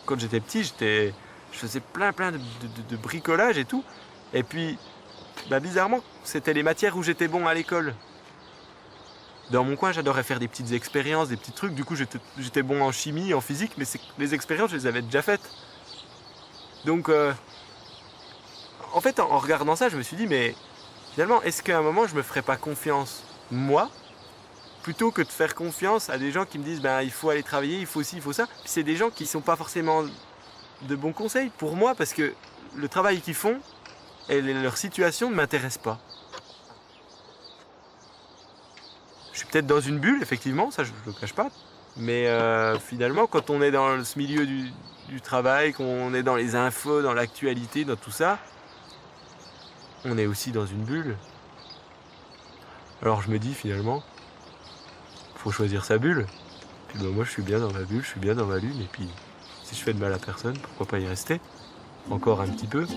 quand j'étais petit, je faisais plein de bricolage et tout. Et puis, bizarrement, c'était les matières où j'étais bon à l'école. Dans mon coin, j'adorais faire des petites expériences, des petits trucs. Du coup, j'étais bon en chimie, en physique, mais les expériences, je les avais déjà faites. Donc, en fait, en regardant ça, je me suis dit, mais finalement, est-ce qu'à un moment, je me ferais pas confiance, moi, plutôt que de faire confiance à des gens qui me disent, il faut aller travailler, il faut ci, il faut ça. Puis c'est des gens qui sont pas forcément de bons conseils pour moi, parce que le travail qu'ils font et leur situation ne m'intéresse pas. Je suis peut-être dans une bulle, effectivement, ça je ne le cache pas. Mais finalement, quand on est dans ce milieu du travail, qu'on est dans les infos, dans l'actualité, dans tout ça, on est aussi dans une bulle. Alors je me dis finalement, faut choisir sa bulle. Puis moi je suis bien dans ma bulle, je suis bien dans ma lune, et puis si je fais de mal à personne, pourquoi pas y rester? Encore un petit peu.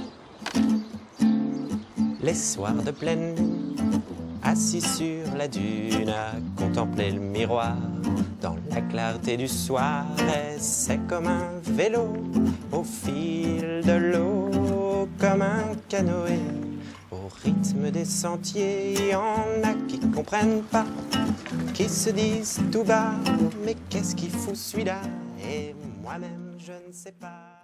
Les soirs de pleine lune, assis sur la dune, à contempler le miroir dans la clarté du soir, et c'est comme un vélo au fil de l'eau, comme un canoë au rythme des sentiers. Il y en a qui comprennent pas, qui se disent tout bas, mais qu'est-ce qu'il fout celui-là? Et moi-même je ne sais pas.